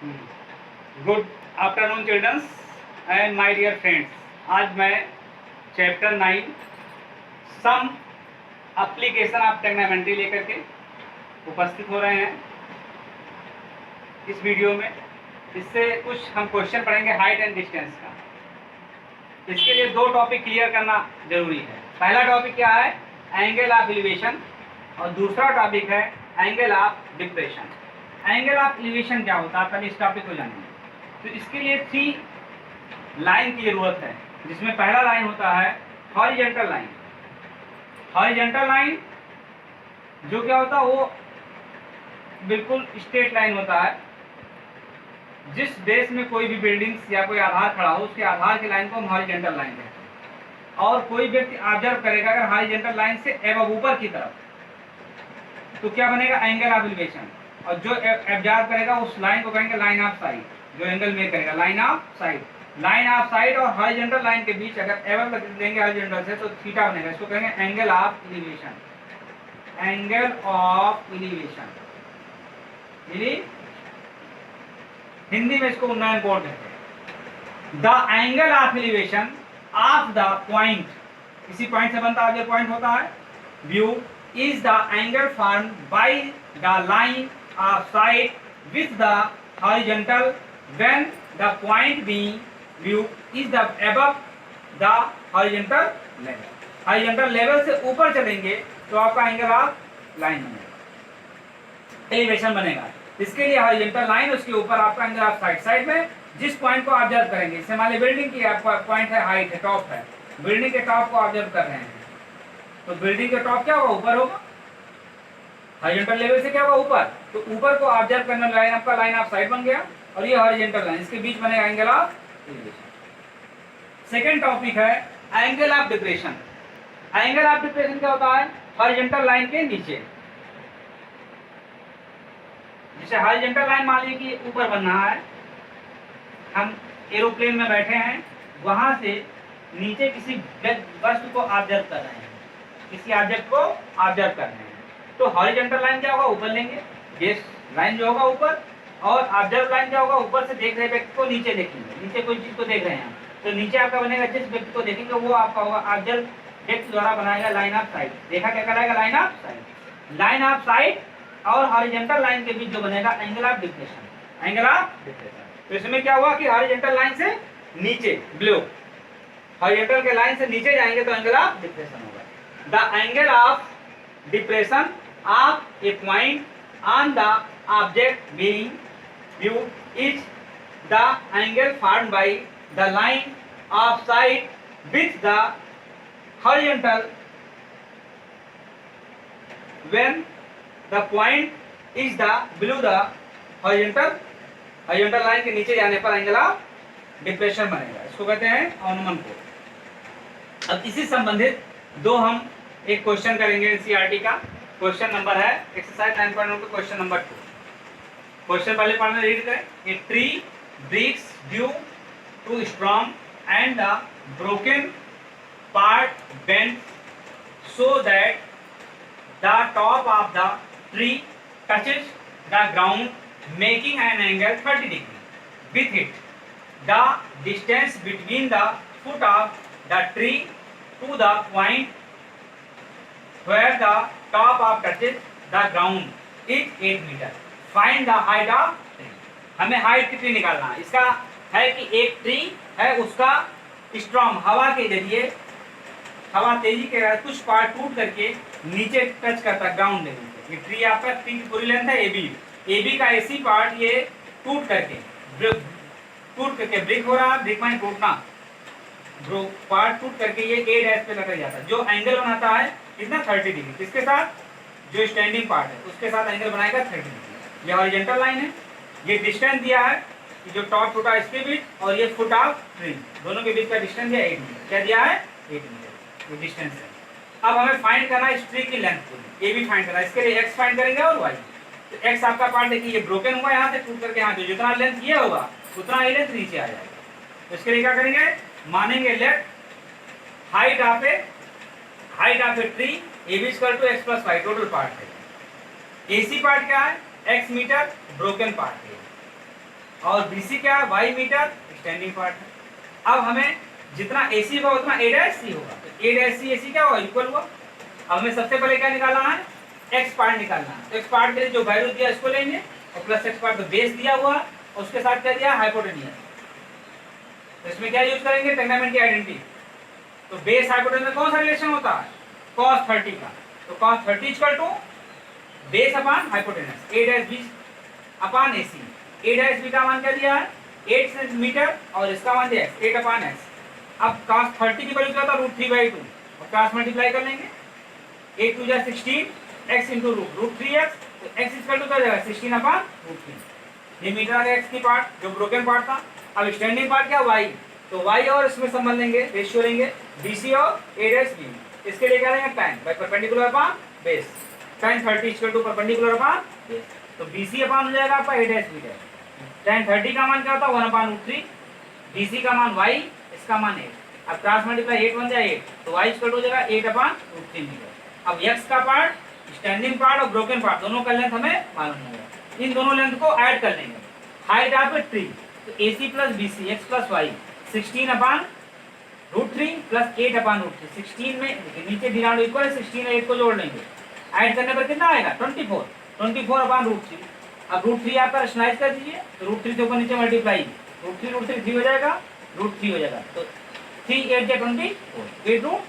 Good afternoon childrens and my dear friends. आज मैं chapter 9 some application of trigonometry लेकर के उपस्थित हो रहे हैं इस वीडियो में। इससे कुछ हम क्वेश्चन पढ़ेंगे हाइट एंड डिस्टेंस का। इसके लिए दो टॉपिक क्लियर करना जरूरी है। पहला टॉपिक क्या है? एंगल ऑफ एलिवेशन, और दूसरा टॉपिक है angle of depression. Angle of elevation क्या होता है, पहले इस टॉपिक को जानेंगे। तो इसके लिए 3 लाइन की जरूरत है, जिसमें पहला लाइन होता है हॉरिजॉन्टल लाइन। हॉरिजॉन्टल लाइन जो क्या होता है, वो बिल्कुल स्ट्रेट लाइन होता है। जिस देश में कोई भी बिल्डिंग्स या कोई आधार खड़ा हो, उसके आधार की लाइन को हम हॉरिजॉन्टल लाइन कहते हैं। और कोई व्यक्ति ऑब्जर्व करेगा अगर हॉरिजॉन्टल लाइन से एबव ऊपर की तरफ, तो क्या बनेगा? Angle of elevation. और जो ऑब्जर्व करेगा उस लाइन को कहेंगे लाइन ऑफ साइट। जो एंगल मेक करेगा line of site. Line of site और हॉरिजॉन्टल लाइन के बीच अगर एबव लेंगे हॉरिजॉन्टल से, तो थीटा बनेगा। इसको कहेंगे angle of elevation. Angle of elevation Hindi में इसको उन्नयन कोण कहते हैं। The angle of elevation of the point, इसी पॉइंट से बनता है जो पॉइंट होता है view, is the angle form by the line of site with the horizontal when the point being view is the above the horizontal level. horizontal level से ऊपर चलेंगे तो आपका एंगल ऑफ लाइन बनेगा, एलिवेशन बनेगा। इसके लिए हॉरिजॉन्टल लाइन, उसके ऊपर आपका एंगल ऑफ साइड। साइड में जिस पॉइंट को ऑब्जर्व करेंगे, जैसे मान ली बिल्डिंग की पॉइंट है, हाइट है, टॉप है, बिल्डिंग के टॉप को ऑब्जर्व कर रहे हैं, तो बिल्डिंग के टॉप क्या होगा? ऊपर होगा। हॉरिजॉन्टल लेवल से क्या होगा? ऊपर। तो ऊपर को ऑब्जर्व करने वाला लाइन आपका लाइन ऑफ साइड बन गया, और ये हॉरिजॉन्टल लाइन, इसके बीच बनेगा angle of elevation. Second topic है angle of depression. Angle of depression क्या होता है? हॉरिजॉन्टल लाइन के नीचे, जैसे हॉरिजॉन्टल लाइन मान लीजिए कि ऊपर बन रहा है, हम एरोप्लेन में बैठे हैं, वहां से नीचे किसी वस्तु को ऑब्जर्व कर रहे हैं, किसी ऑब्जेक्ट को ऑब्जर्व कर रहे हैं, तो हॉरिजॉन्टल लाइन क्या होगा? ऊपर लेंगे, बेस लाइन जो होगा ऊपर, और ऑब्जर्व लाइन क्या होगा? ऊपर से देख रहे व्यक्ति को नीचे देखेंगे, नीचे कोई चीज को देख रहे हैं, तो नीचे आपका बनेगा, जिस व्यक्ति को देखेंगे वो आपका होगा ऑब्जर्व व्यक्ति द्वारा बनाएगा लाइन ऑफ साइट। देखा क्या कहलाएगा? Line of site. Line of site और हॉरिजॉन्टल लाइन के बीच जो बनेगा angle of depression. Angle of depression. तो इसमें क्या हुआ कि हॉरिजॉन्टल लाइन से नीचे ब्लो, हॉरिजॉन्टल के लाइन से नीचे जाएंगे तो एंगल ऑफ डिप्रेशन होगा। The angle of depression of A point on the object being view is the angle formed by the line of sight with the horizontal when the point is the below the horizontal line के नीचे जाने पर angle of depression बनेगा। इसको कहते हैं अनुमान कोण। अब इसी संबंधित दो हम एक क्वेश्चन करेंगे एनसीईआरटी का। क्वेश्चन नंबर है एक्सरसाइज 9.1 का क्वेश्चन नंबर 2। क्वेश्चन पहले पढ़ना, रीड करें। A tree breaks due to storm and the broken part bent so that the top of the tree touches the ground making an angle 30 degree with it. The distance between the foot of the tree to the point where the top of touches the ground is 8 meter. Find the height of tree. हमें height कितनी निकालना है? इसका है कि एक tree है, उसका स्ट्रॉन्ग हवा के जरिए, हवा तेजी के साथ कुछ पार्ट टूट करके नीचे टच करता है ग्राउंड लेवल पे। ये ट्री आपका ट्री की पूरी लेंथ है AB का AC पार्ट ये टूट करके ब्रेक हो रहा है, ब्रेक माने टूटना, पार्ट टूट करके ये A' पे लग जाता है, जो एंगल बनाता है कितना? 30 डिग्री। किसके साथ? जो स्टैंडिंग पार्ट है उसके साथ एंगल बनाएगा 30 डिग्री। ये हॉरिजॉन्टल लाइन है। ये डिस्टेंस दिया है कि जो टॉप टूटा इसके बीच, और ये फुट ऑफ ट्री, दोनों के बीच का डिस्टेंस दिया 8 मीटर। क्या दिया है? 8 मीटर ये डिस्टेंस है। अब हमें फाइंड करना है इस ट्री की लेंथ पूरी, ये भी फाइंड करना है। इसके लिए एक्स फाइंड करेंगे और वाई। तो एक्स आपका पार्ट देखिए, ये ब्रोकन हुआ यहाँ से टूट करके यहाँ, जितना लेंथ ये होगा उतना ये लेंथ नीचे आ जाएगा। तो इसके लिए क्या करेंगे? मानेंगे let height of a tree AB = x + y total part है। AC पार्ट क्या है? x मीटर, ब्रोकन पार्ट है। और BC क्या है, वाई मीटर स्टैंडिंग पार्ट है। अब हमें जितना AC होगा उतना A' होगा, तो A' AC क्या होगा, इक्वल हुआ। अब हमें सबसे पहले क्या निकालना है, x पार्ट निकालना है। तो x पार्ट के लिए जो वैल्यू दिया इसको लेंगे और प्लस x पार्ट तो बेस दिया हुआ और उसके साथ क्या दिया, हाइपोटेन्यूज। तो इसमें क्या यूज करेंगे, टेग्नामेंट की आइडेंटिटी। तो बेस हाइपोटेन्यूज में कौन सा रिलेशन होता है, cos 30 का। तो cos 30 equal to base upon hypotenuse A' B upon AC। A' का मान क्या दिया है, 8 सेंटीमीटर और इसका मान दिया है 8 अपॉन x। अब cos 30 की वैल्यू क्या था, √3/2 और क्रॉस मल्टीप्लाई कर लेंगे, 8 2 जा 16 x इंटू √3x। तो x इक्वल टू क्या हो जाएगा, 16 अपॉन √3। ये मीटर आ गया x की पार्ट जो ब्रोकन पार्ट था। अब स्टैंडिंग पार्ट क्या, y। तो y और इसमें संबंध लेंगे, रेशियो लेंगे BC और A'/B। इसके लिए क्या लेंगे, tan by perpendicular upon base. tan 30 equal to perpendicular upon base. तो BC अपॉन हो जाएगा आपका A'/B। tan 30 का मान क्या होता है, 1 अपॉन √3। BC का मान y, इसका मान 8। अब क्रॉस मल्टीप्लाई 8 1 जाए 8, तो y इक्वल टू हो जाएगा 8 अपॉन √3 मीटर। अब x का पार्ट, स्टैंडिंग पार्ट और ब्रोकन पार्ट दोनों का लेंथ हमें मालूम होगा। इन दोनों लेंथ को ऐड कर लेंगे। हाइट आप 3, तो AC plus BC x plus y 16 upon √3 plus 8 upon √3। 16 में देखिए नीचे डिनोमिनेटर इक्वल है, 16 और 8 को जोड़ लेंगे, ऐड करने पर कितना आएगा, 24 अपॉन √3। अब √3 आपका रैशनलाइज कर दीजिए, तो √3 से ऊपर नीचे मल्टीप्लाई, √3 3 हो जाएगा, √3 हो जाएगा। तो 3 8 जा 24, 8 √3